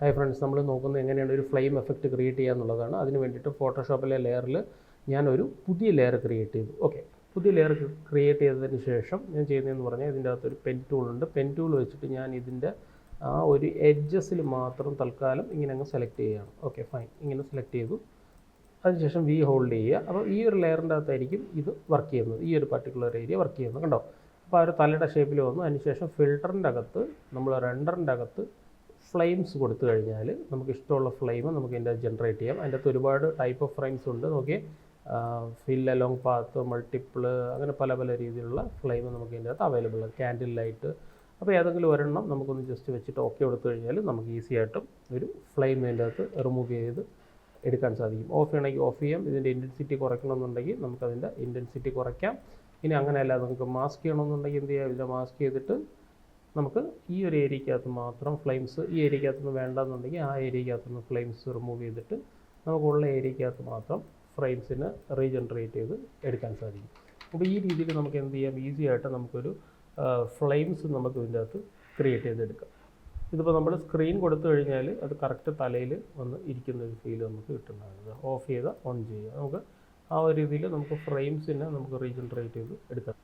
Hi friends, നമ്മൾ നോക്കുന്നത് എങ്ങനെയാണ് ഒരു ഫ്ലെയിം എഫക്റ്റ് ക്രിയേറ്റ് ചെയ്യുക എന്നുള്ളതാണ്. അതിന് വേണ്ടിയിട്ട് ഫോട്ടോഷോപ്പിലെ ലെയറിൽ ഞാനൊരു പുതിയ ലെയർ ക്രിയേറ്റ് ചെയ്തു. ഓക്കെ, പുതിയ ലെയർ ക്രിയേറ്റ് ചെയ്തതിന് ശേഷം ഞാൻ ചെയ്യുന്നതെന്ന് പറഞ്ഞാൽ ഇതിൻ്റെ അകത്തൊരു പെൻ ടൂളുണ്ട്. പെൻ ടൂൾ വെച്ചിട്ട് ഞാൻ ഇതിൻ്റെ ആ ഒരു എഡ്ജസിൽ മാത്രം തൽക്കാലം ഇങ്ങനെ അങ്ങ് സെലക്ട് ചെയ്യുകയാണ്. ഓക്കെ ഫൈൻ, ഇങ്ങനെ സെലക്ട് ചെയ്തു. അതിനുശേഷം വി ഹോൾഡ് ചെയ്യുക. അപ്പോൾ ഈ ഒരു ലെയറിൻ്റെ അകത്തായിരിക്കും ഇത് വർക്ക് ചെയ്യുന്നത്, ഈ ഒരു പർട്ടിക്കുലർ ഏരിയ വർക്ക് ചെയ്യുന്നത്. കണ്ടോ? അപ്പോൾ ആ ഒരു തലയുടെ ഷേപ്പിൽ വന്നു. അതിനുശേഷം ഫിൽറ്ററിൻ്റെ അകത്ത് നമ്മൾ റെൻഡറിൻ്റെ അകത്ത് ഫ്ലെയിംസ് കൊടുത്തു കഴിഞ്ഞാൽ നമുക്ക് ഇഷ്ടമുള്ള ഫ്ലെയിം നമുക്ക് ഇതിൻ്റെ ജനറേറ്റ് ചെയ്യാം. അതിൻ്റെ അകത്ത് ഒരുപാട് ടൈപ്പ് ഓഫ് ഫ്ലെയിംസ് ഉണ്ട്. നോക്കി, ഫിൽ അലോങ് പാത്ത്, മൾട്ടിപ്പിൾ, അങ്ങനെ പല പല രീതിയിലുള്ള ഫ്ലെയിം നമുക്ക് ഇതിൻ്റെ അകത്ത് അവൈലബിൾ ആണ്. Candle light. അപ്പോൾ ഏതെങ്കിലും ഒരെണ്ണം നമുക്കൊന്ന് ജസ്റ്റ് വെച്ചിട്ട് ഓക്കെ കൊടുത്തു കഴിഞ്ഞാൽ നമുക്ക് ഈസി ആയിട്ടും ഒരു ഫ്ലെയിം ഇതിൻ്റെ അകത്ത് റിമൂവ് ചെയ്ത് എടുക്കാൻ സാധിക്കും. ഓഫ് ചെയ്യണമെങ്കിൽ ഓഫ് ചെയ്യാം. ഇതിൻ്റെ ഇൻറ്റൻസിറ്റി കുറയ്ക്കണമെന്നുണ്ടെങ്കിൽ നമുക്കതിൻ്റെ ഇൻറ്റൻസിറ്റി കുറയ്ക്കാം. ഇനി അങ്ങനെയല്ല, നമുക്ക് മാസ്ക് ചെയ്യണമെന്നുണ്ടെങ്കിൽ എന്ത് ചെയ്യാം, ഇതിൻ്റെ മാസ്ക് ചെയ്തിട്ട് നമുക്ക് ഈ ഒരു ഏരിയക്കകത്ത് മാത്രം ഫ്ലെയിംസ്, ഈ ഏരിയക്കകത്തുനിന്ന് വേണ്ടെന്നുണ്ടെങ്കിൽ ആ ഏരിയക്കകത്തുനിന്ന് ഫ്ലെയിംസ് റിമൂവ് ചെയ്തിട്ട് നമുക്കുള്ള ഏരിയക്കകത്ത് മാത്രം ഫ്രെയിംസിന് റീജനറേറ്റ് ചെയ്ത് എടുക്കാൻ സാധിക്കും. അപ്പോൾ ഈ രീതിയിൽ നമുക്ക് എന്ത് ചെയ്യാം, ഈസി ആയിട്ട് നമുക്കൊരു ഫ്ലെയിംസ് നമുക്ക് ഇതിൻ്റെ അകത്ത് ക്രിയേറ്റ് ചെയ്തെടുക്കാം. ഇതിപ്പോൾ നമ്മൾ സ്ക്രീൻ കൊടുത്തു കഴിഞ്ഞാൽ അത് കറക്റ്റ് തലയിൽ വന്ന് ഇരിക്കുന്ന ഒരു ഫീൽ നമുക്ക് കിട്ടുന്നതാണ്. ഓഫ് ചെയ്താൽ ഓൺ ചെയ്യുക. നമുക്ക് ആ ഒരു രീതിയിൽ നമുക്ക് ഫ്രെയിംസിനെ നമുക്ക് റീജനറേറ്റ് ചെയ്ത് എടുക്കാം.